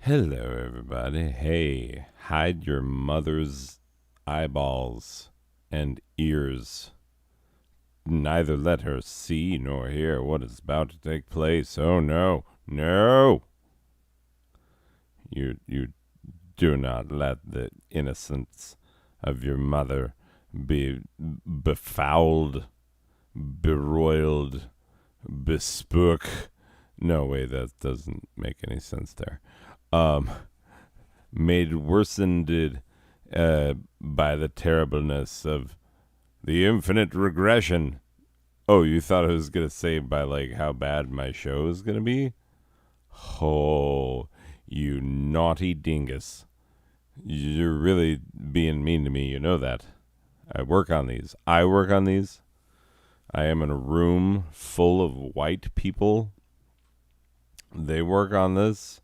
Hello, everybody. Hey, hide your mother's eyeballs and ears. Neither let her see nor hear what is about to take place. Oh, no, no. You do not let the innocence of your mother be befouled, beroiled, bespook. No way, that doesn't make any sense there. Um, Made worsened by the terribleness of the infinite regression. Oh, you thought I was going to say by like how bad my show is going to be? Oh, you naughty dingus. You're really being mean to me. You know that. I work on these. I am in a room full of white people. They work on this.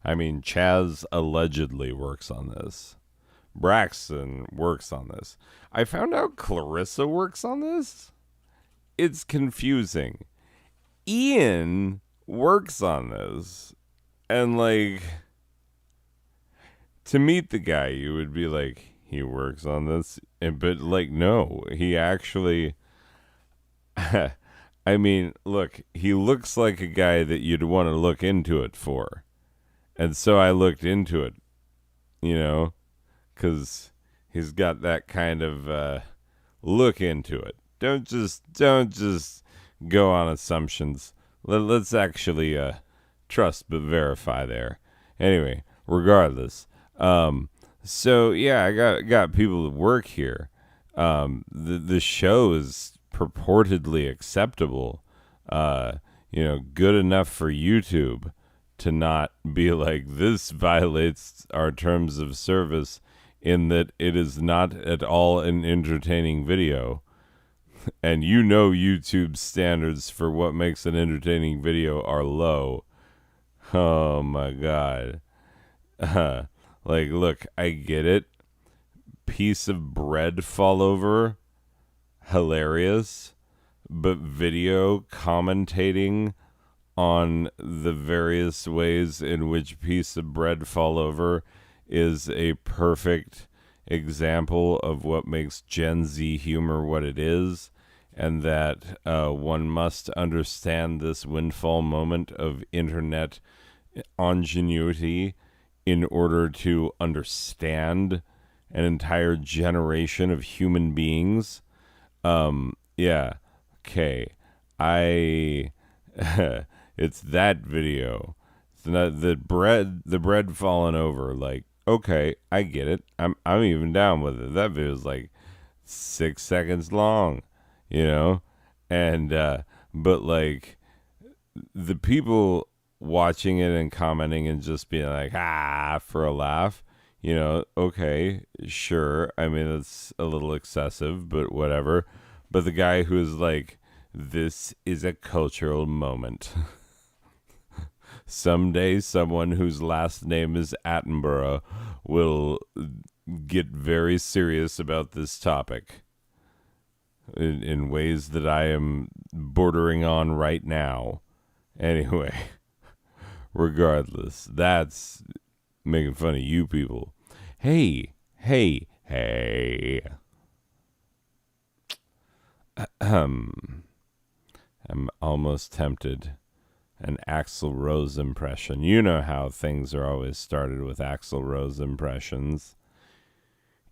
I mean, Chaz allegedly works on this. Braxton works on this. I found out Clarissa works on this. It's confusing. Ian works on this. And, like, to meet the guy, you would be like, he works on this. But, like, no, he actually. I mean, look, he looks like a guy that you'd want to look into it for. And so I looked into it, you know, because he's got that kind of look into it. Don't just go on assumptions. Let's actually trust but verify there. Anyway, regardless, so yeah, I got people that work here. The show is purportedly acceptable. Good enough for YouTube to not be like, this violates our terms of service in that it is not at all an entertaining video. And you know YouTube's standards for what makes an entertaining video are low. Oh my god. Like, look, I get it. Piece of bread fall over. Hilarious. But video commentating on the various ways in which piece of bread fall over is a perfect example of what makes Gen Z humor what it is, and that one must understand this windfall moment of internet ingenuity in order to understand an entire generation of human beings. Yeah, okay. I It's that video. It's not the bread falling over. Like, okay, I get it. I'm even down with it. That video is like 6 seconds long, you know, and but like the people watching it and commenting and just being like for a laugh. Okay, sure. I mean, it's a little excessive, but whatever. But the guy who's like, this is a cultural moment. Someday, someone whose last name is Attenborough will get very serious about this topic in ways that I am bordering on right now. Anyway, regardless, that's making fun of you people. Hey, hey, hey. I'm almost tempted. An Axl Rose impression. You know how things are always started with Axl Rose impressions.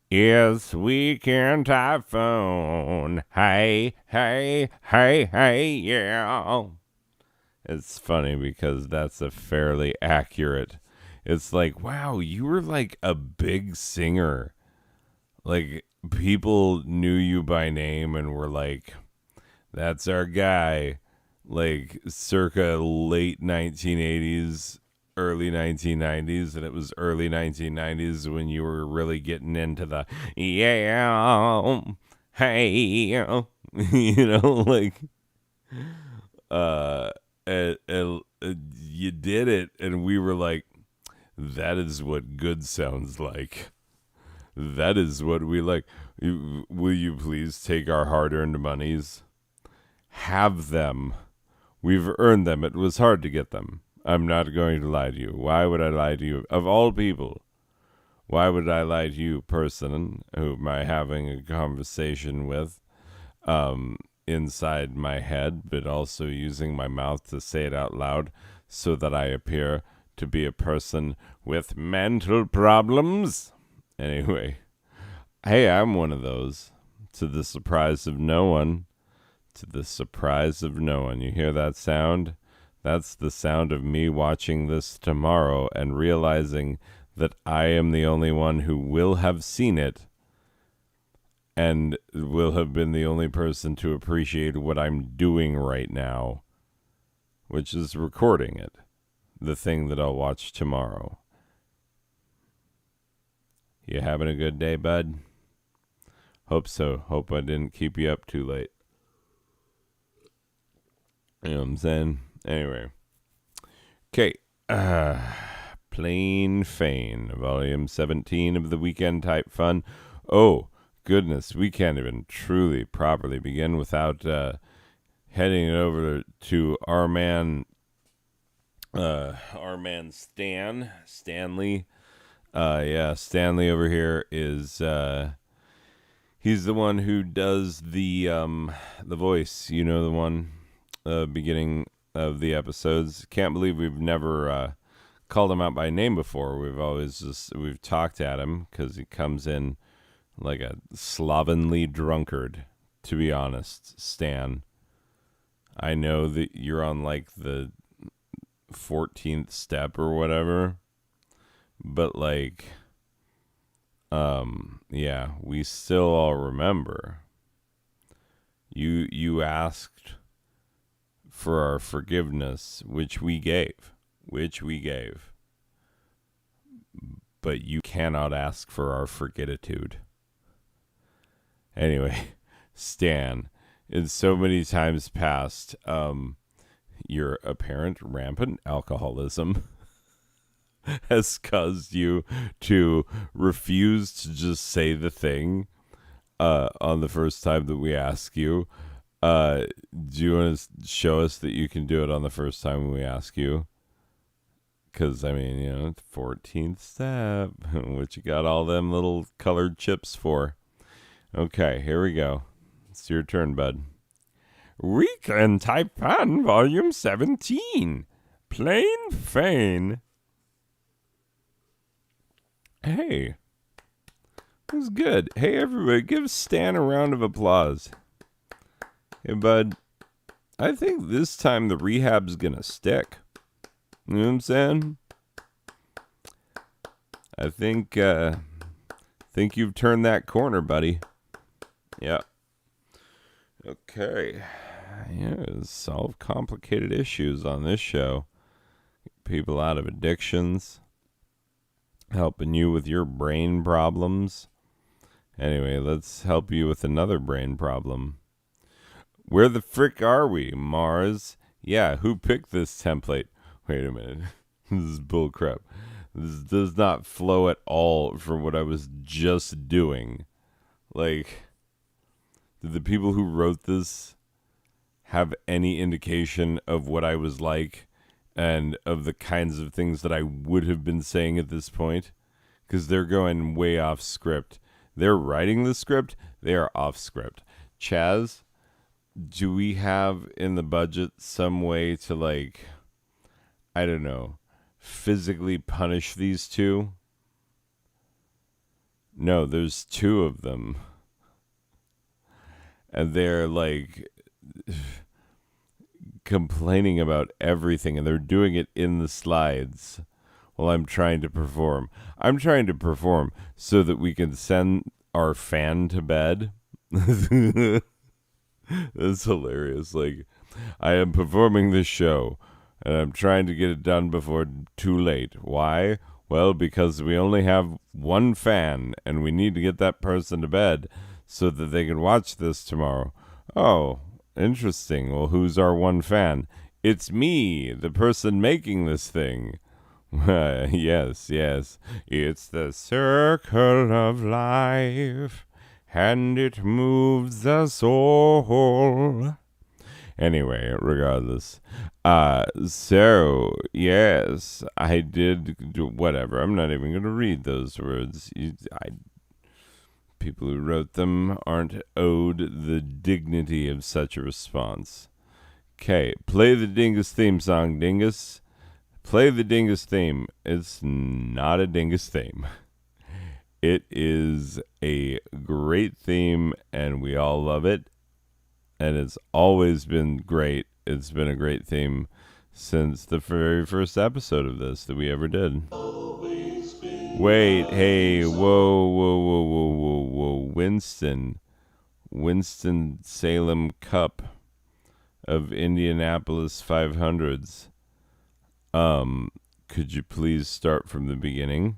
Yes, weekend typhoon. Hey, hey, hey, hey, yeah. It's funny because that's a fairly accurate. It's like, wow, you were like a big singer. Like, people knew you by name and were like, that's our guy. Like circa late 1980s, early 1990s, and it was early 1990s when you were really getting into the hey, like uh, you did it, and we were like, that is what good sounds like. That is what we like. Will you please take our hard-earned monies? Have them. We've earned them. It was hard to get them. I'm not going to lie to you. Why would I lie to you? Of all people, why would I lie to you, person who am I having a conversation with inside my head, but also using my mouth to say it out loud so that I appear to be a person with mental problems? Anyway, hey, I'm one of those. To the surprise of no one. To the surprise of no one. You hear that sound? That's the sound of me watching this tomorrow and realizing that I am the only one who will have seen it and will have been the only person to appreciate what I'm doing right now, which is recording it, the thing that I'll watch tomorrow. You having a good day, bud? Hope so. Hope I didn't keep you up too late. You know what I'm saying? Anyway. Okay. Plain Fane, Volume 17 of the Weekend Type Fun. Oh, goodness, we can't even truly properly begin without heading it over to our man Stanley. Stanley over here is he's the one who does the voice, you know, the one beginning of the episodes. Can't believe we've never called him out by name before. We've talked at him because he comes in like a slovenly drunkard, to be honest. Stan, I know that you're on like the 14th step or whatever, but like we still all remember you asked for our forgiveness, which we gave, but you cannot ask for our forgetitude. Anyway, Stan, in so many times past, your apparent rampant alcoholism has caused you to refuse to just say the thing on the first time that we ask you. Do you want to show us that you can do it on the first time we ask you? Because, I mean, you know, 14th step, what you got all them little colored chips for. Okay, here we go. It's your turn, bud. Weekend Type Fun, Volume 17. Plain Fane. Hey. That was good. Hey, everybody, give Stan a round of applause. Hey, bud. I think this time the rehab's gonna stick. You know what I'm saying? I think you've turned that corner, buddy. Yeah. Okay. Yeah, solve complicated issues on this show. People out of addictions. Helping you with your brain problems. Anyway, let's help you with another brain problem. Where the frick are we, Mars? Yeah, who picked this template? Wait a minute. This is bullcrap. This does not flow at all from what I was just doing. Like, did the people who wrote this have any indication of what I was like and of the kinds of things that I would have been saying at this point? Because they're going way off script. They're writing the script. They are off script. Chaz, do we have in the budget some way to, like, I don't know, physically punish these two? No, there's two of them. And they're, like, complaining about everything, and they're doing it in the slides while I'm trying to perform. I'm trying to perform so that we can send our fan to bed. That's hilarious. Like, I am performing this show, and I'm trying to get it done before too late. Why? Well, because we only have one fan, and we need to get that person to bed so that they can watch this tomorrow. Oh, interesting. Well, who's our one fan? It's me, the person making this thing. Yes. It's the circle of life, and it moves us all. Anyway, regardless. So, yes, I did do whatever. I'm not even going to read those words. People who wrote them aren't owed the dignity of such a response. Okay, play the Dingus theme song, Dingus. Play the Dingus theme. It's not a Dingus theme. It is a great theme, and we all love it. And it's always been great. It's been a great theme since the very first episode of this that we ever did. Wait, hey, whoa. Winston Salem Cup of Indianapolis 500s. Could you please start from the beginning?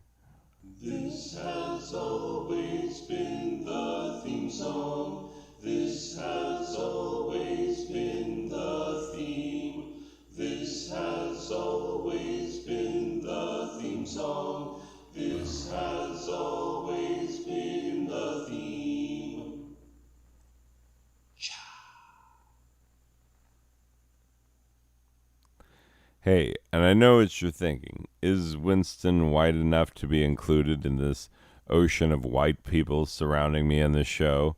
This has always been the theme song. This has always been the theme. This has always been the theme song. This has always been the theme. Hey, and I know what you're thinking. Is Winston white enough to be included in this ocean of white people surrounding me on this show?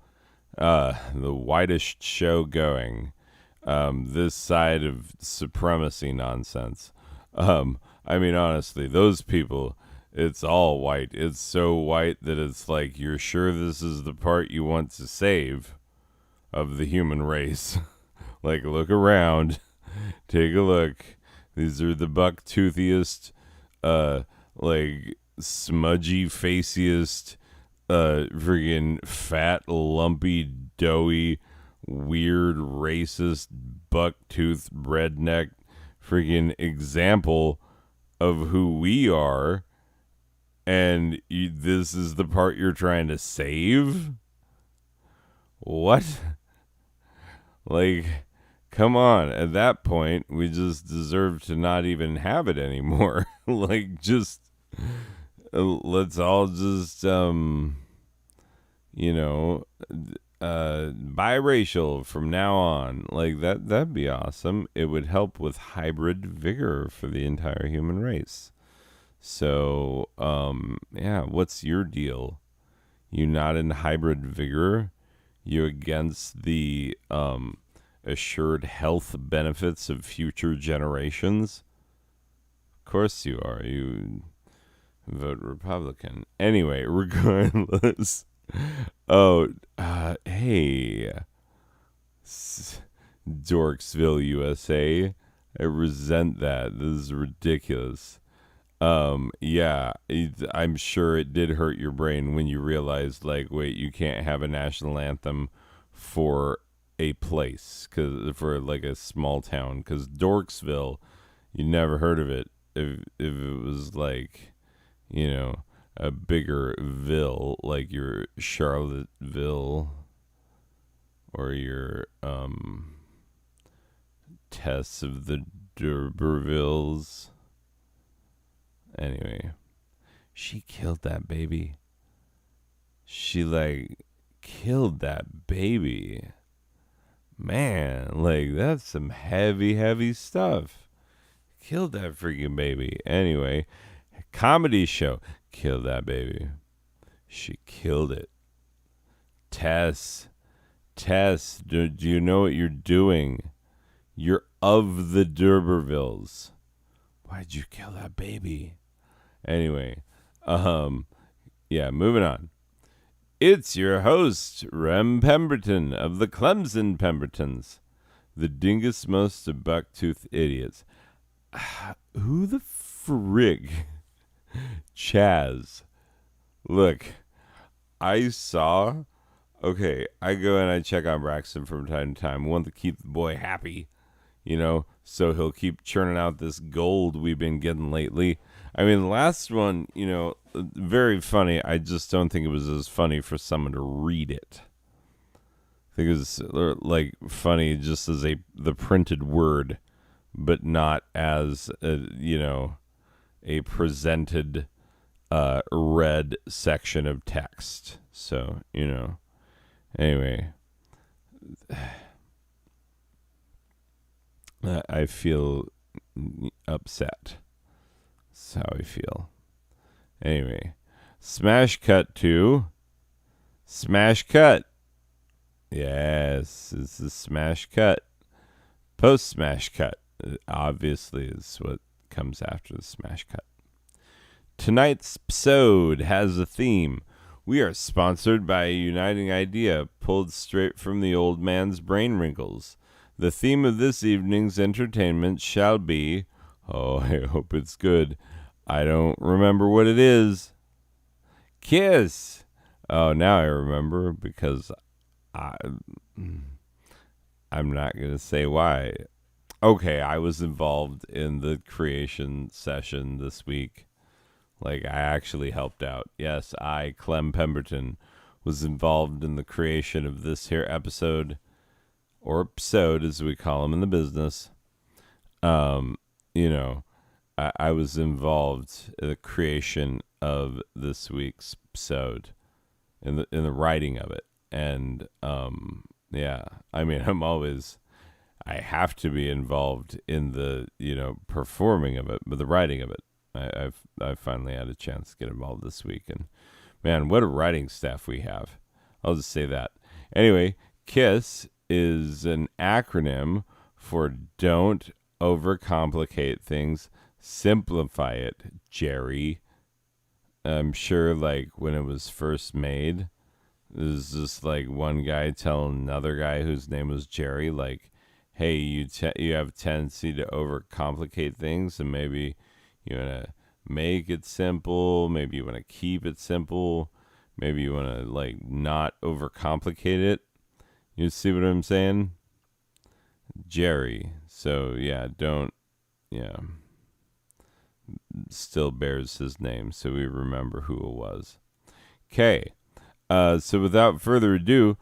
The whitest show going. This side of supremacy nonsense. I mean, honestly, those people, it's all white. It's so white that it's like, you're sure this is the part you want to save of the human race. Like, look around, take a look. These are the buck-toothiest, like, smudgy faciest, friggin' fat, lumpy, doughy, weird, racist, buck-toothed, redneck, friggin' example of who we are, and this is the part you're trying to save? What? Like, come on. At that point, we just deserve to not even have it anymore. Like, just let's all just, biracial from now on. Like, that'd be awesome. It would help with hybrid vigor for the entire human race. So, yeah, what's your deal? You not in hybrid vigor? You against the, assured health benefits of future generations? Of course you are. You vote Republican. Anyway, regardless. Oh, hey. Dorksville, USA. I resent that. This is ridiculous. Yeah, I'm sure it did hurt your brain when you realized, like, wait, you can't have a national anthem for a place, for like a small town, because Dorksville, you never heard of it if it was like, a bigger ville, like your Charlottesville or your Tess of the D'Urbervilles. Anyway, she killed that baby. She, like, killed that baby. Man, like, that's some heavy, heavy stuff. Killed that freaking baby. Anyway, comedy show. Killed that baby. She killed it. Tess, do you know what you're doing? You're of the D'Urbervilles. Why'd you kill that baby? Anyway, yeah, moving on. It's your host, Rem Pemberton of the Clemson Pembertons, the dingus most of bucktooth idiots. Who the frig? Chaz. Look, I saw. Okay, I go and I check on Braxton from time to time. I want to keep the boy happy, so he'll keep churning out this gold we've been getting lately. I mean, the last one, very funny. I just don't think it was as funny for someone to read it. I think it was like funny just as the printed word, but not as a presented read section of text. So anyway. I feel upset. That's how I feel. Anyway, smash cut to smash cut. Yes, this is smash cut. Post smash cut, obviously, is what comes after the smash cut. Tonight's episode has a theme. We are sponsored by a uniting idea pulled straight from the old man's brain wrinkles. The theme of this evening's entertainment shall be, oh, I hope it's good. I don't remember what it is. Kiss. Oh, now I remember because I, I'm not going to say why. Okay, I was involved in the creation session this week. Like, I actually helped out. Yes, I, Clem Pemberton, was involved in the creation of this here episode, or episode as we call them in the business. Um, you know, I was involved in the creation of this week's episode, in the writing of it. And yeah, I mean, I have to be involved in the, performing of it, but the writing of it. I've finally had a chance to get involved this week, and man, what a writing staff we have. I'll just say that. Anyway, KISS is an acronym for Don't Overcomplicate Things, Simplify It, Jerry. I'm sure, like, when it was first made, it was just like one guy telling another guy whose name was Jerry, like, hey, you have a tendency to overcomplicate things, and maybe you want to make it simple. Maybe you want to keep it simple. Maybe you want to, like, not overcomplicate it. You see what I'm saying? Jerry. So, yeah, still bears his name, so we remember who it was. Okay. So without further ado,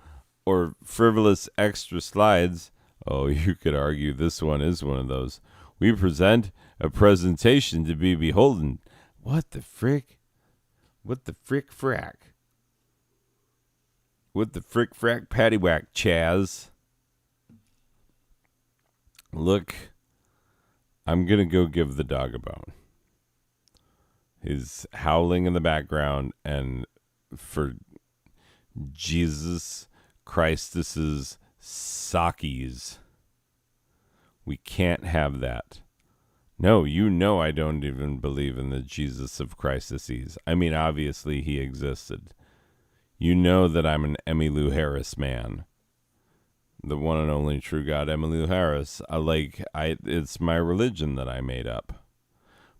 or frivolous extra slides, oh, you could argue this one is one of those. We present a presentation to be beholden. What the frick? What the frick frack? What the frick frack paddywhack, Chaz? Look, I'm going to go give the dog a bone. He's howling in the background, and for Jesus Christus's sakis, we can't have that. No, I don't even believe in the Jesus of Christuses. I mean, obviously he existed. You know that I'm an Emmylou Harris man. The one and only true God, Emmylou Harris. It's my religion that I made up.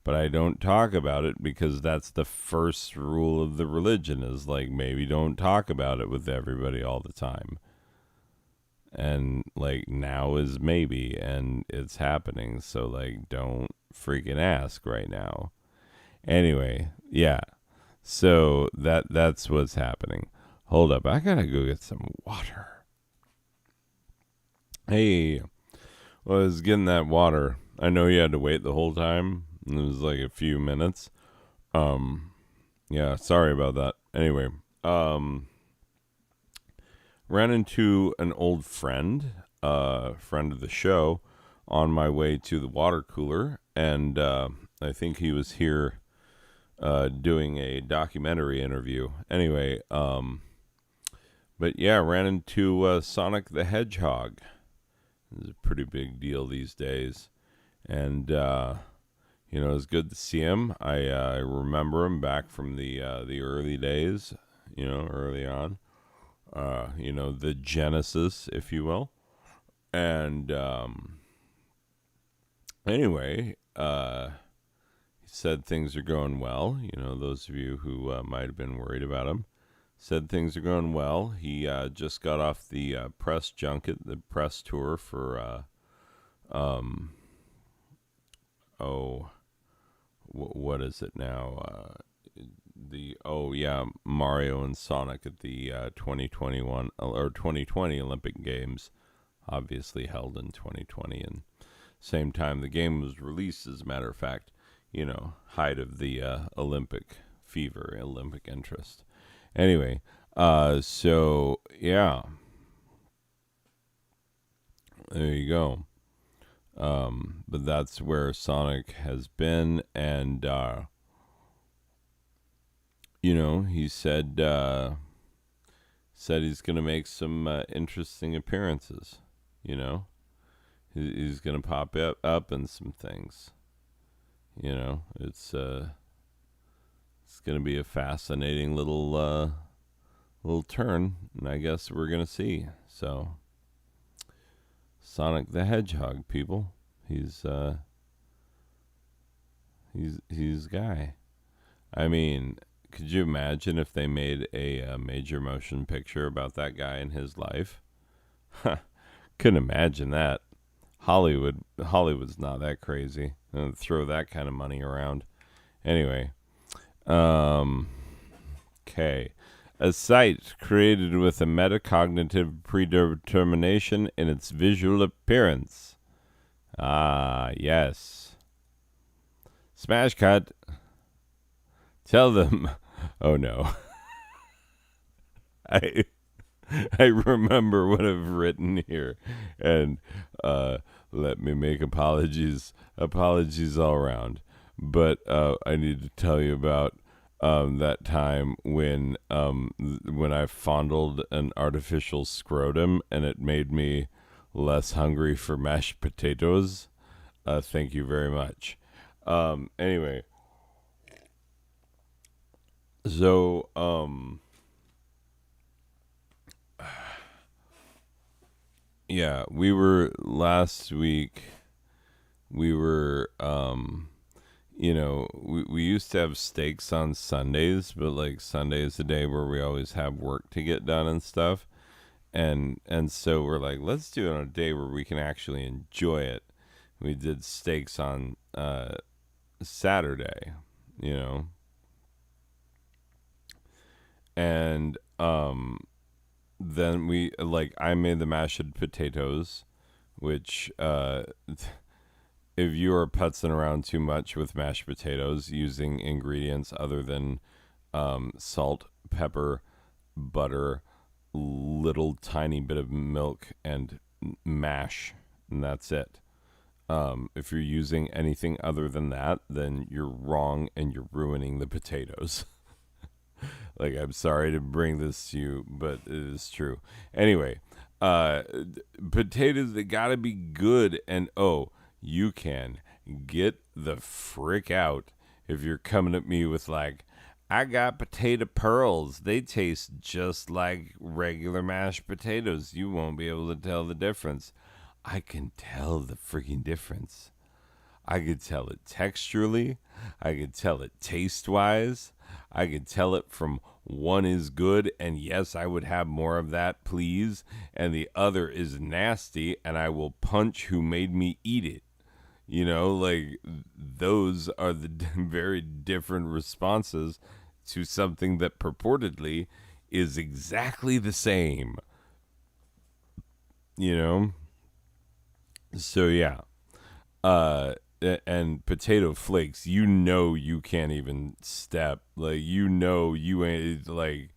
But I don't talk about it because that's the first rule of the religion, is like, maybe don't talk about it with everybody all the time. And like, now is maybe, and it's happening. So like, don't freaking ask right now. Anyway, yeah. So that's what's happening. Hold up, I gotta go get some water. Hey, well, I was getting that water. I know you had to wait the whole time. It was like a few minutes. Yeah, sorry about that. Anyway, ran into an old friend, friend of the show, on my way to the water cooler, and I think he was here doing a documentary interview. Anyway, but yeah, ran into Sonic the Hedgehog. It's a pretty big deal these days, and it was good to see him. I remember him back from the early days, early on, the genesis, if you will. And anyway, he said things are going well. Those of you who might have been worried about him, said things are going well. He just got off the press junket, the press tour for, what is it now? Mario and Sonic at the 2021 or 2020 Olympic Games, obviously held in 2020, and same time the game was released, as a matter of fact, height of the Olympic fever, Olympic interest. Anyway, so yeah, there you go. But that's where Sonic has been, and he said he's gonna make some interesting appearances. You know, he's gonna pop up in some things. It's gonna be a fascinating little turn, and I guess we're gonna see. So, Sonic the Hedgehog, people, he's he's guy. I mean, could you imagine if they made a major motion picture about that guy in his life? Couldn't imagine that. Hollywood's not that crazy. Throw that kind of money around. Anyway, um, okay. A site created with a metacognitive predetermination in its visual appearance. Ah, yes. Smash cut. Tell them. Oh no. I I remember what I've written here, and let me make apologies all around. But I need to tell you about that time when I fondled an artificial scrotum and it made me less hungry for mashed potatoes. Thank you very much. Anyway, so yeah, we were last week. We were we used to have steaks on Sundays, but like Sunday is the day where we always have work to get done and stuff. And so we're like, let's do it on a day where we can actually enjoy it. We did steaks on Saturday, you know. And then we like I made the mashed potatoes, which if you are putzing around too much with mashed potatoes using ingredients other than salt, pepper, butter, little tiny bit of milk, and mash, and that's it. If you're using anything other than that, then you're wrong and you're ruining the potatoes. Like, I'm sorry to bring this to you, but it is true. Anyway, uh, potatoes, they gotta be good. And oh, you can get the frick out if you're coming at me with, like, I got potato pearls. They taste just like regular mashed potatoes. You won't be able to tell the difference. I can tell the freaking difference. I could tell it texturally. I could tell it taste wise. I could tell it from one is good and yes, I would have more of that, please. And the other is nasty and I will punch who made me eat it. Like those are the very different responses to something that purportedly is exactly the same. You know? So, yeah. uh and potato flakes, you can't even step, like, you ain't like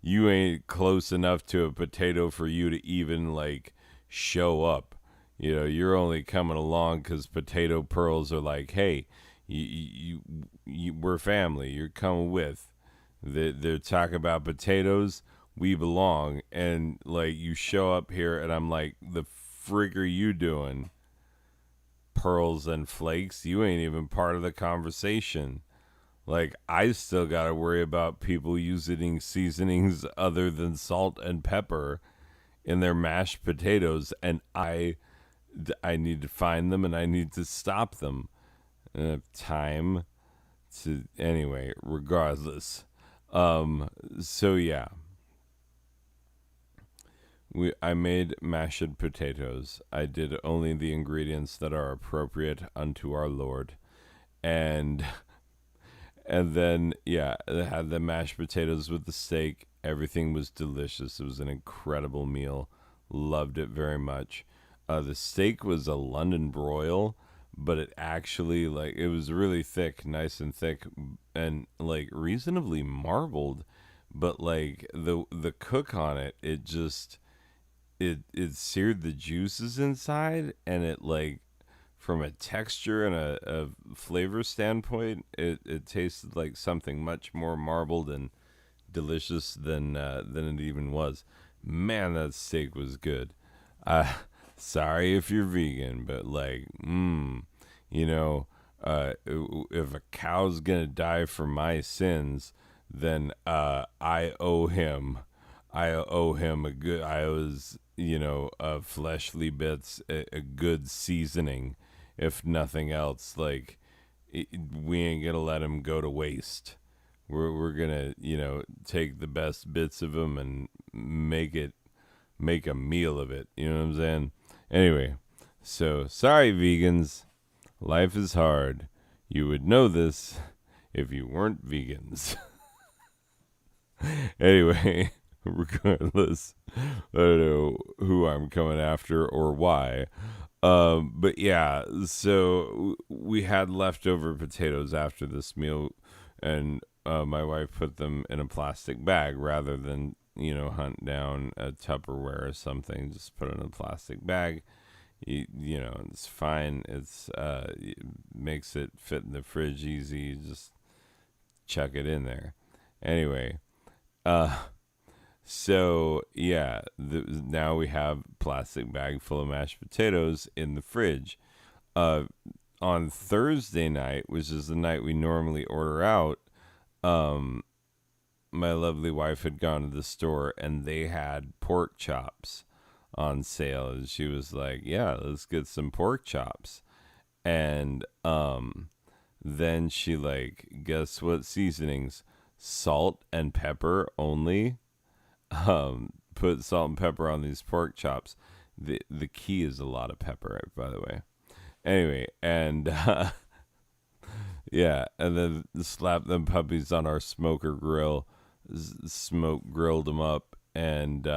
you ain't close enough to a potato for you to even like show up. You're only coming along because potato pearls are like, hey, we're family, you're coming with. They're talking about potatoes, we belong. And like, you show up here and I'm like, the frig are you doing? Pearls and flakes, you ain't even part of the conversation. Like, I still gotta worry about people using seasonings other than salt and pepper in their mashed potatoes, and I need to find them and I need to stop them. I don't have time to, anyway, regardless. So yeah, I made mashed potatoes. I did only the ingredients that are appropriate unto our Lord. And and then yeah, I had the mashed potatoes with the steak. Everything was delicious. It was an incredible meal. Loved it very much. The steak was a London broil, but it actually, like, it was really thick, nice and thick, and like reasonably marbled. But like the cook on it, it just it seared the juices inside, and it like from a texture and a flavor standpoint, it tasted like something much more marbled and delicious than it even was. Man, that steak was good. Uh, Sorry if you're vegan, but like, you know, if a cow's gonna die for my sins, then I owe him a good. I was, fleshly bits, a good seasoning, if nothing else. Like, we ain't gonna let him go to waste. We're gonna, take the best bits of him and make a meal of it. You know what I'm saying? Anyway, so sorry, vegans. Life is hard. You would know this if you weren't vegans. Anyway, regardless, I don't know who I'm coming after or why. But yeah, so we had leftover potatoes after this meal, and my wife put them in a plastic bag rather than hunt down a Tupperware or something. Just put it in a plastic bag. It's fine. It makes it fit in the fridge easy. Just chuck it in there. Anyway, uh, so yeah, now we have plastic bag full of mashed potatoes in the fridge. Uh, on Thursday night, which is the night we normally order out, um, my lovely wife had gone to the store and they had pork chops on sale, and she was like, "Yeah, let's get some pork chops." And then she like, guess what seasonings? Salt and pepper only. Put salt and pepper on these pork chops. The key is a lot of pepper, by the way. Anyway, and yeah, and then slap them puppies on our smoker grill, smoke grilled them up, and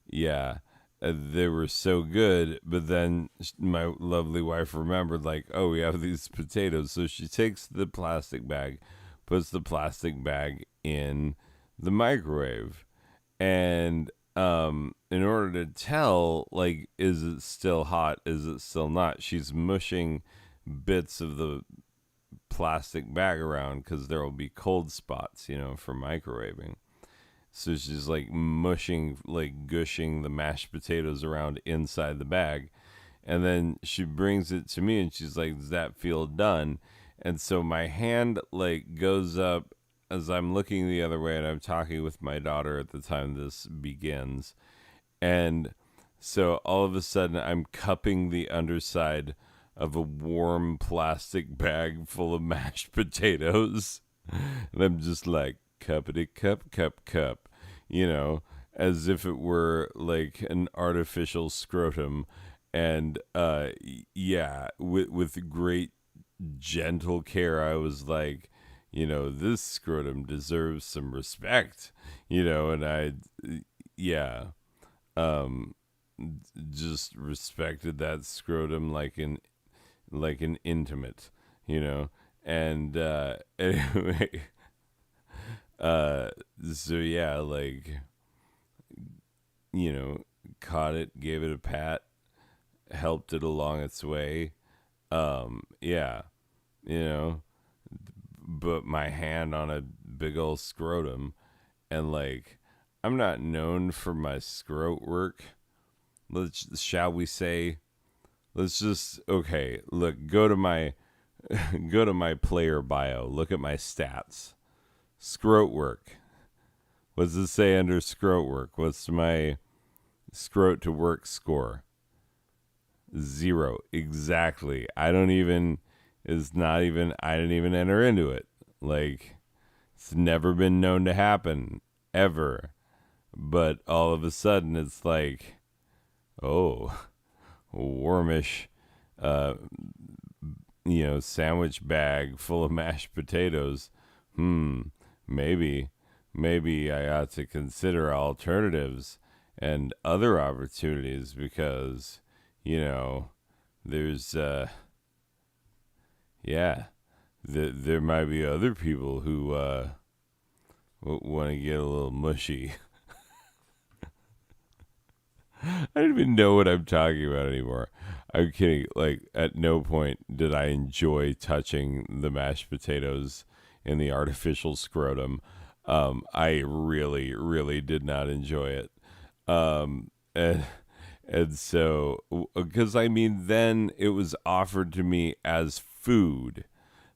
yeah, they were so good. But then my lovely wife remembered, like, oh, we have these potatoes, so she takes the plastic bag, puts the plastic bag in the microwave, and in order to tell, like, is it still hot, is it still not, she's mushing bits of the plastic bag around because there will be cold spots, for microwaving. So she's like mushing, like gushing the mashed potatoes around inside the bag. And then she brings it to me and she's like, does that feel done? And so my hand like goes up as I'm looking the other way and I'm talking with my daughter at the time this begins. And so all of a sudden I'm cupping the underside of a warm plastic bag full of mashed potatoes. And I'm just like, cuppity cup, cup, cup, as if it were like an artificial scrotum. And yeah, with great gentle care, I was like, this scrotum deserves some respect, and yeah, um, just respected that scrotum like an intimate, and anyway, uh, so yeah, like, you know, caught it, gave it a pat, helped it along its way, yeah, you know, but my hand on a big old scrotum, and like, I'm not known for my scrot work. Shall we say? Let's just okay. Look, go to my go to my player bio. Look at my stats. Scrot work. What's it say under scrot work? What's my scrot to work score? 0. Exactly. I don't even. It's not even. I didn't even enter into it. Like, it's never been known to happen ever. But all of a sudden, it's like, oh, warmish, uh, sandwich bag full of mashed potatoes. Maybe, maybe I ought to consider alternatives and other opportunities because, there's, yeah, there might be other people who want to get a little mushy. I don't even know what I'm talking about anymore. I'm kidding. Like, at no point did I enjoy touching the mashed potatoes in the artificial scrotum. I really, really did not enjoy it. And so, because I mean, then it was offered to me as food.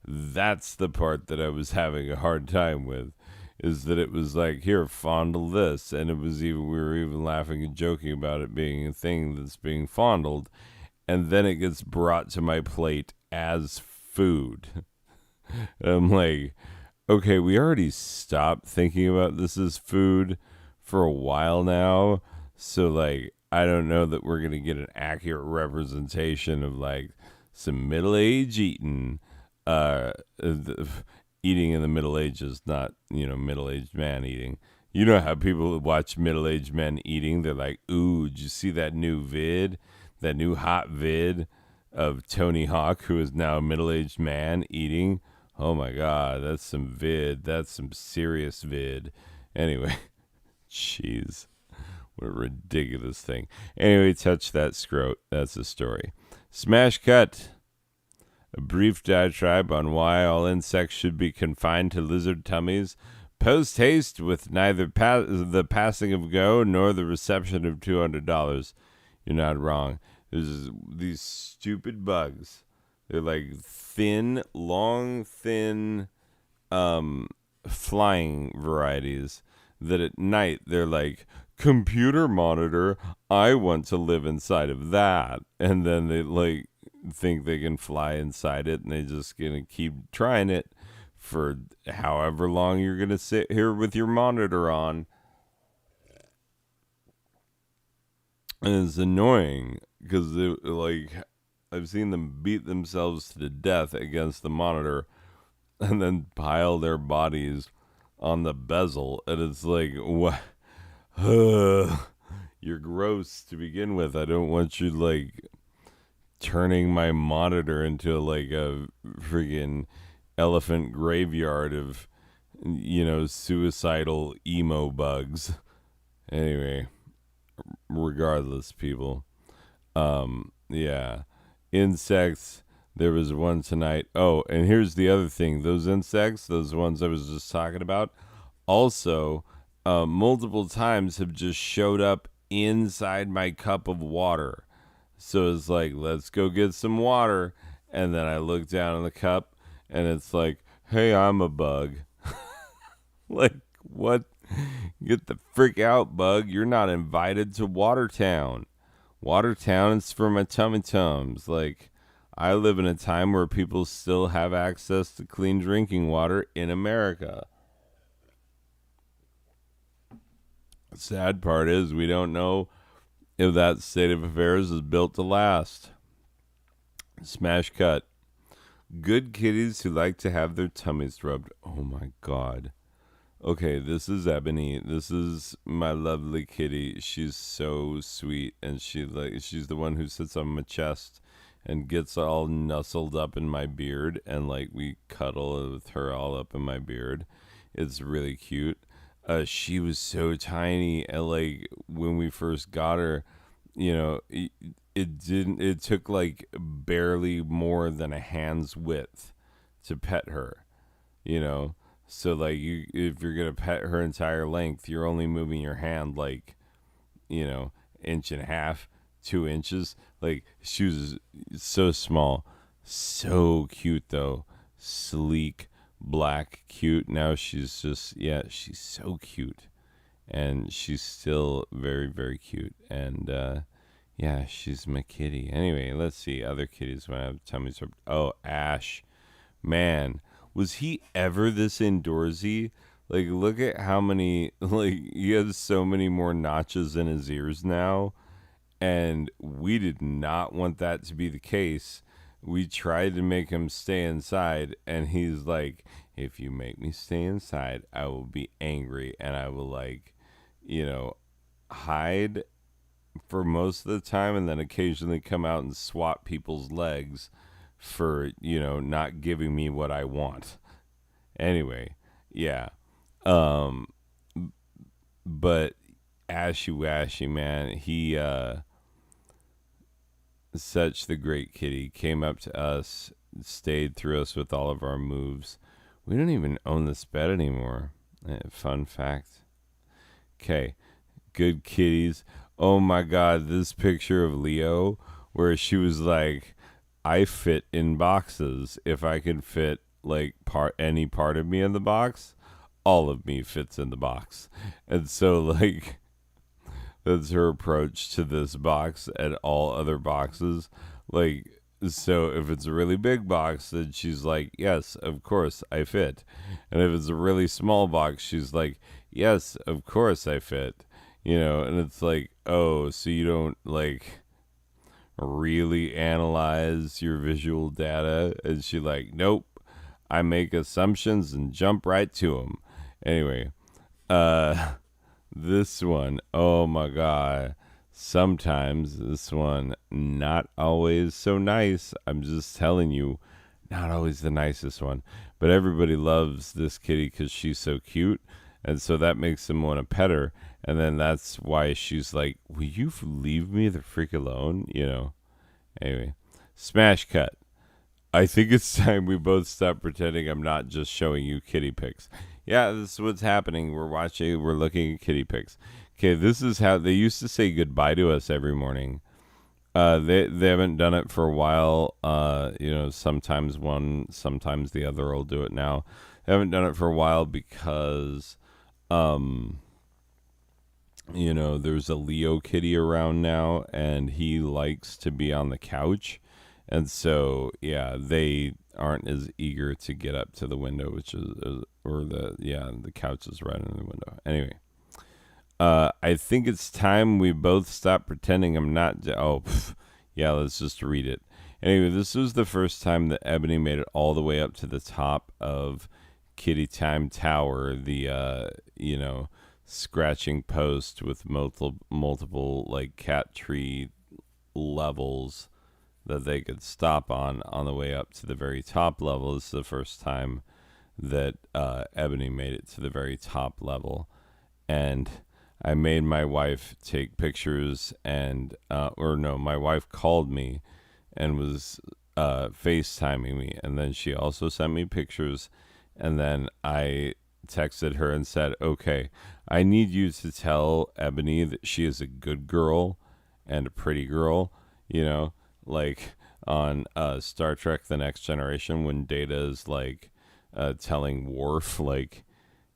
That's the part that I was having a hard time with, is that it was like, here, fondle this, and it was even, we were even laughing and joking about it being a thing that's being fondled, and then it gets brought to my plate as food. And I'm like, okay, we already stopped thinking about this as food for a while now. So, like, I don't know that we're going to get an accurate representation of, like, some middle age eating. The, eating in the Middle Ages, not, middle aged man eating. You know how people watch middle aged men eating? They're like, ooh, did you see that new vid? That new hot vid of Tony Hawk, who is now a middle aged man eating? Oh my God, that's some vid. That's some serious vid. Anyway, jeez, what a ridiculous thing. Anyway, touch that scrote. That's the story. Smash cut. A brief diatribe on why all insects should be confined to lizard tummies. Post haste with neither the passing of go nor the reception of $200. You're not wrong. There's these stupid bugs. They're like thin, long, thin, flying varieties that at night they're like, computer monitor, I want to live inside of that. And then they like think they can fly inside it, and they just gonna keep trying it for however long you're gonna sit here with your monitor on. And it's annoying because like, I've seen them beat themselves to death against the monitor and then pile their bodies on the bezel, and it's like, what? You're gross to begin with. I don't want you like turning my monitor into like a friggin' elephant graveyard of, suicidal emo bugs. Anyway, regardless, people. Yeah. Insects. There was one tonight. Oh, and here's the other thing. Those insects, those ones I was just talking about, also multiple times have just showed up inside my cup of water. So it's like, let's go get some water. And then I look down in the cup and it's like, hey, I'm a bug. Like, what? Get the frick out, bug. You're not invited to Watertown. Watertown is for my tummy tums. Like, I live in a time where people still have access to clean drinking water in America. The sad part is we don't know if that state of affairs is built to last. Smash cut. Good kitties who like to have their tummies rubbed. Oh my God. Okay, this is Ebony. This is my lovely kitty. She's so sweet, and she's the one who sits on my chest and gets all nuzzled up in my beard, and like we cuddle with her all up in my beard. It's really cute. She was so tiny, and like when we first got her, it didn't. It took like barely more than a hand's width to pet her. You know, so like if you're gonna pet her entire length, you're only moving your hand like, inch and a half, 2 inches. Like, she was so small, so cute though, sleek, black, cute. Now she's just, yeah, she's so cute, and she's still very, very cute. And yeah, she's my kitty. Anyway, let's see other kitties when I have tummies. Oh, Ash, man, was he ever this indoorsy? Like, look at how many, like, he has so many more notches in his ears now. And we did not want that to be the case. We tried to make him stay inside, and he's like, if you make me stay inside, I will be angry, and I will, like, hide for most of the time, and then occasionally come out and swat people's legs for, not giving me what I want. Anyway, yeah. Um, but Ashy Washy, man. He such the great kitty, came up to us, stayed through us with all of our moves. We don't even own this bed anymore. Fun fact. Okay, good kitties. Oh my god, this picture of Leo where she was like, I fit in boxes. If I can fit like any part of me in the box, all of me fits in the box. And so like that's her approach to this box and all other boxes. Like, so if it's a really big box, then she's like, yes, of course I fit. And if it's a really small box, she's like, yes, of course I fit. You know, and it's like, oh, so you don't like really analyze your visual data? And she like, nope, I make assumptions and jump right to them. Anyway, uh, this one, oh my god. Sometimes this one, not always so nice. I'm just telling you, not always the nicest one. But everybody loves this kitty because she's so cute. And so that makes them want to pet her. And then that's why she's like, will you leave me the freak alone? You know. Anyway, smash cut. I think it's time we both stop pretending I'm not just showing you kitty pics. Yeah, this is what's happening. We're looking at kitty pics. Okay, this is how they used to say goodbye to us every morning. They haven't done it for a while. You know, sometimes one, sometimes the other will do it now. They haven't done it for a while because, um, you know, there's a Leo kitty around now, and he likes to be on the couch. And so, yeah, they aren't as eager to get up to the window, which is, the couch is right in the window. Anyway, I think it's time we both stop pretending I'm not. Yeah, let's just read it. Anyway, this was the first time that Ebony made it all the way up to the top of Kitty Time Tower, the, scratching post with multiple like cat tree levels that they could stop on the way up to the very top level. This is the first time that Ebony made it to the very top level, and I made my wife take pictures, and my wife called me and was FaceTiming me, and then she also sent me pictures, and then I texted her and said, "Okay, I need you to tell Ebony that she is a good girl and a pretty girl, you know." Like on Star Trek: The Next Generation, when Data is like telling Worf, like,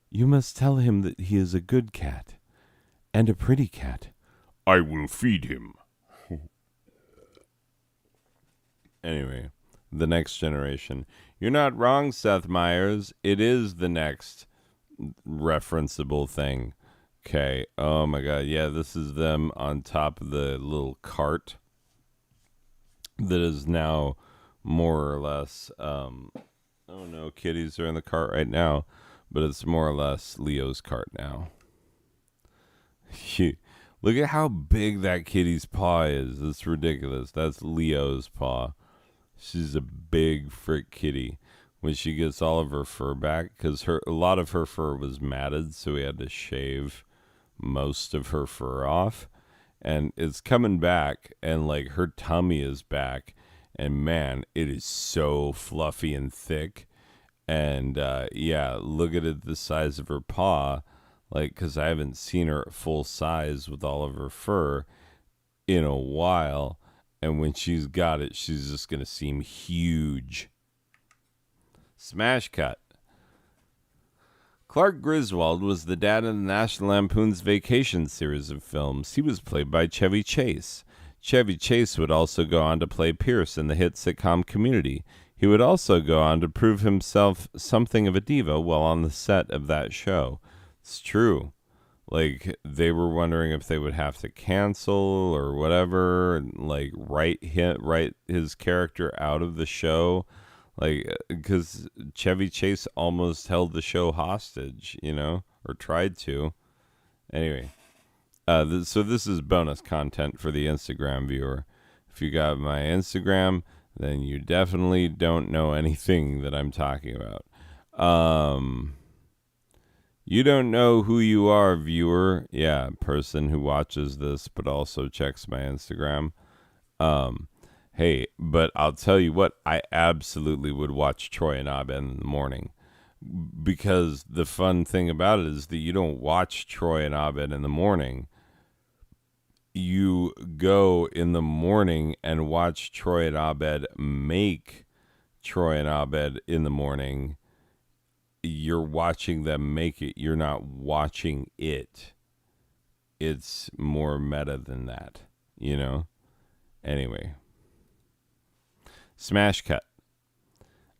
you must tell him that he is a good cat and a pretty cat. I will feed him. Anyway, The Next Generation. You're not wrong, Seth Meyers. It is the next referenceable thing. Okay. Oh my god. Yeah, this is them on top of the little cart that is now more or less oh no, kitties are in the cart right now, but it's more or less Leo's cart now. Look at how big that kitty's paw is. It's ridiculous. That's Leo's paw. She's a big frick kitty. When she gets all of her fur back, because a lot of her fur was matted, so we had to shave most of her fur off, and it's coming back, and like her tummy is back, and man, it is so fluffy and thick. And yeah, look at it, the size of her paw, like, because I haven't seen her at full size with all of her fur in a while, and when she's got it, she's just gonna seem huge. Smash cut. Clark Griswold was the dad in the National Lampoon's Vacation series of films. He was played by Chevy Chase. Chevy Chase would also go on to play Pierce in the hit sitcom Community. He would also go on to prove himself something of a diva while on the set of that show. It's true. Like, they were wondering if they would have to cancel or whatever, and like write his character out of the show. Like, because Chevy Chase almost held the show hostage, you know, or tried to. Anyway, so this is bonus content for the Instagram viewer. If you got my Instagram, then you definitely don't know anything that I'm talking about. You don't know who you are, viewer. Yeah, person who watches this but also checks my Instagram. Um, hey, but I'll tell you what, I absolutely would watch Troy and Abed in the morning because the fun thing about it is that you don't watch Troy and Abed in the morning. You go in the morning and watch Troy and Abed make Troy and Abed in the morning. You're watching them make it. You're not watching it. It's more meta than that, you know? Anyway, smash cut.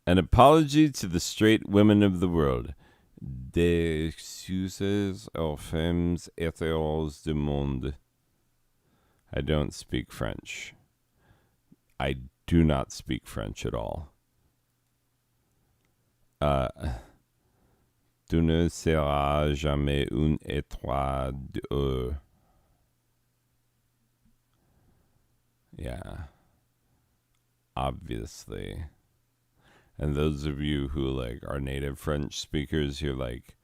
An apology to the straight women of the world. Des excuses aux femmes hétéros du monde. I don't speak French. I do not speak French at all. Tu ne seras jamais une étoile de... Yeah. Obviously. And those of you who like are native French speakers, you're like,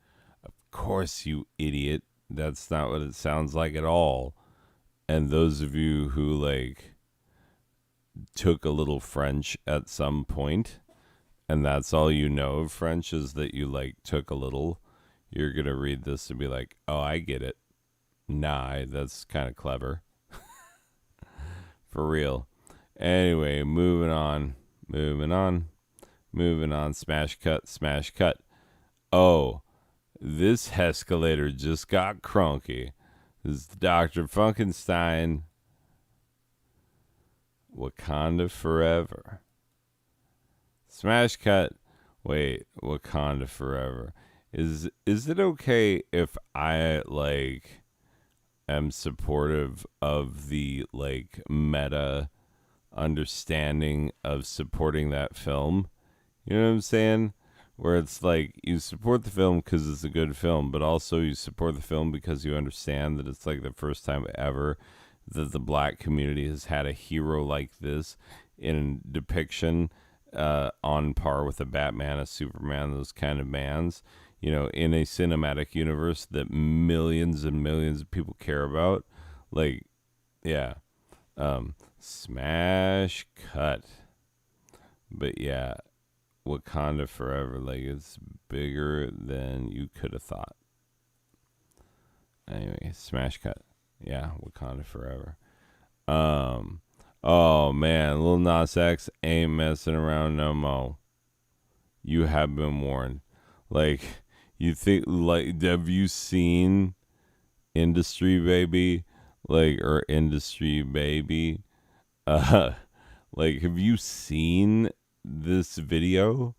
of course, you idiot. That's not what it sounds like at all. And those of you who like took a little French at some point, and that's all you know of French is that you like took a little, you're gonna read this and be like, oh, I get it. Nah, that's kind of clever. For real. Anyway, moving on. Smash cut. Oh, this escalator just got crunky. This is Dr. Funkenstein. Wakanda forever. Smash cut. Wait, Wakanda forever. Is it okay if I like am supportive of the like meta understanding of supporting that film? You know what I'm saying? Where it's like you support the film because it's a good film, but also you support the film because you understand that it's like the first time ever that the black community has had a hero like this in depiction on par with a Batman, a Superman, those kind of bands, you know, in a cinematic universe that millions and millions of people care about. Like, yeah. Smash cut. But yeah, Wakanda forever, like it's bigger than you could have thought. Anyway, smash cut. Yeah, Wakanda forever. Um, oh man, Lil Nas X ain't messing around no more. You have been warned. Like, you think, like, have you seen Industry Baby? Like, or Industry Baby? Uh, like, have you seen this video?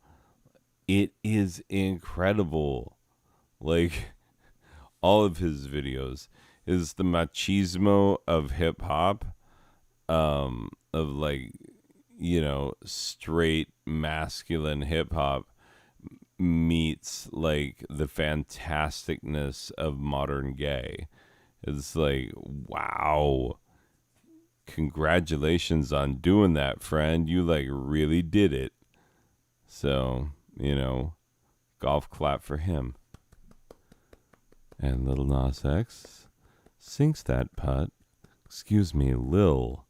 It is incredible. Like, all of his videos is the machismo of hip hop, of like, you know, straight masculine hip hop meets like the fantasticness of modern gay. It's like, wow, congratulations on doing that, friend. You like really did it. So, you know, golf clap for him. And Little Nas X sinks that putt. Excuse me, Lil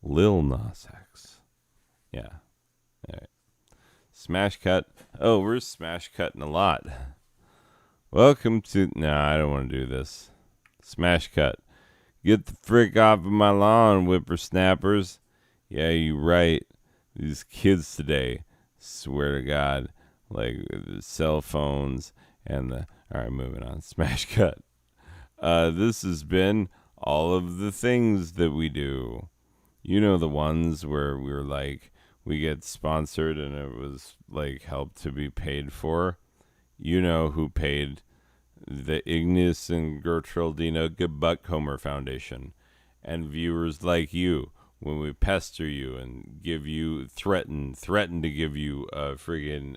Nas X. Yeah. All right. Smash cut. Oh, we're smash cutting a lot. Welcome to... Nah, I don't want to do this. Smash cut. Get the frick off of my lawn, whippersnappers. Yeah, you right. These kids today, swear to God, like the cell phones and the... All right, moving on. Smash cut. This has been all of the things that we do. You know, the ones where we were like, we get sponsored and it was like help to be paid for. You know who paid the Ignis and Gertrudina Buckhomer Foundation and viewers like you when we pester you and give you threaten to give you friggin'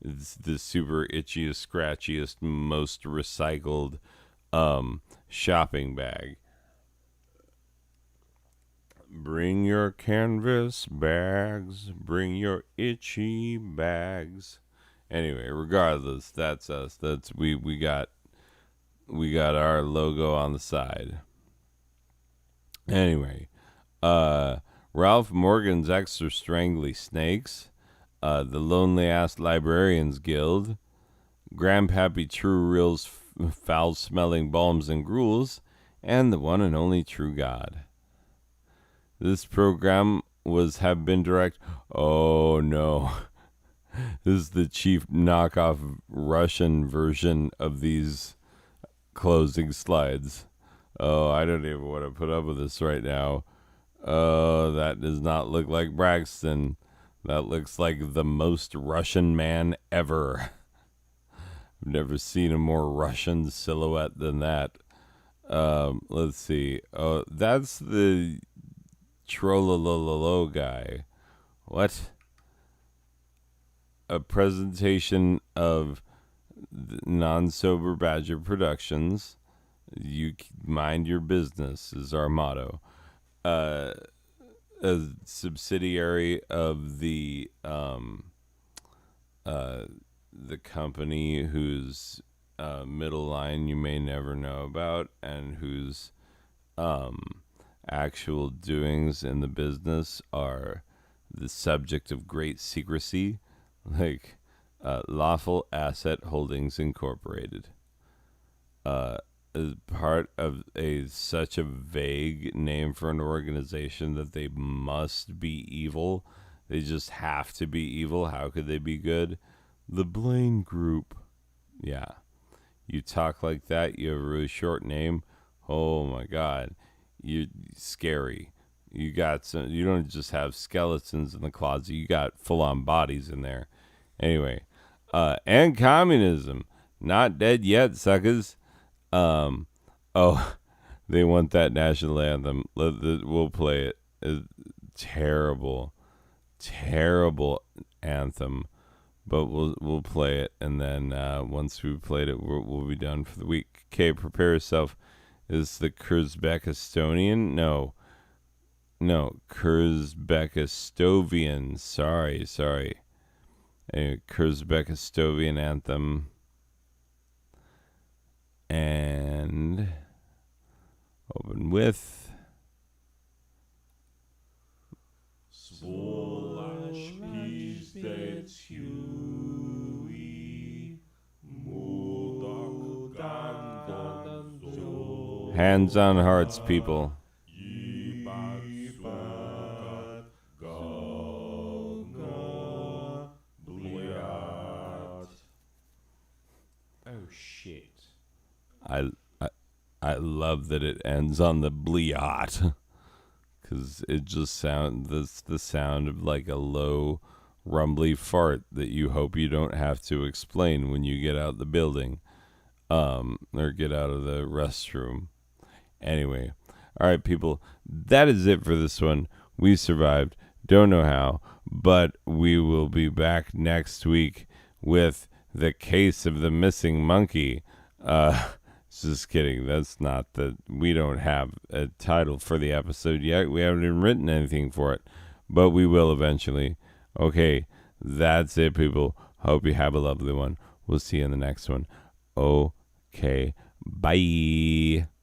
the super itchiest, scratchiest, most recycled shopping bag. Bring your canvas bags, bring your itchy bags, Anyway, regardless, that's us. That's we got our logo on the side. Anyway, uh, Ralph Morgan's Extra Strangly Snakes, the Lonely Ass Librarians Guild, Grandpappy True Real's Foul Smelling Balms and Gruels, and the one and only True God. This program was have been direct. Oh no. This is the cheap knockoff Russian version of these closing slides. Oh, I don't even want to put up with this right now. Oh, that does not look like Braxton. That looks like the most Russian man ever. I've never seen a more Russian silhouette than that. Let's see. Oh, that's the Trollololo guy. What? A presentation of non-sober Badger Productions. You mind your business is our motto. Uh, a subsidiary of the company whose middle line you may never know about, and whose actual doings in the business are the subject of great secrecy, like Lawful Asset Holdings Incorporated. Is part of a such a vague name for an organization that they must be evil. They just have to be evil. How could they be good? The Blaine Group. Yeah. You talk like that, you have a really short name. Oh my god. You're scary. You got some you don't just have skeletons in the closet, you got full on bodies in there. Anyway. And communism. Not dead yet, suckers. Um, oh, they want that national anthem. We'll play it. Terrible, terrible anthem. But we'll play it, and then once we've played it, we'll be done for the week. Okay, prepare yourself. Is the Kurzbekistonian? No, Kurzbekistovian. Sorry. A Kurzbekistovian anthem. And open with Svolash pizdet Huey Mudak Danzo hands on hearts, people. Yibat Gogna Bliat. Oh shit. I I, I love that it ends on the bliat, because it just sounds the sound of like a low, rumbly fart that you hope you don't have to explain when you get out the building, or get out of the restroom. Anyway, all right, people, that is it for this one. We survived. Don't know how, but we will be back next week with the case of the missing monkey. Just kidding. That's not we don't have a title for the episode yet. We haven't even written anything for it, but we will eventually. Okay, that's it, people. Hope you have a lovely one. We'll see you in the next one. Okay, bye.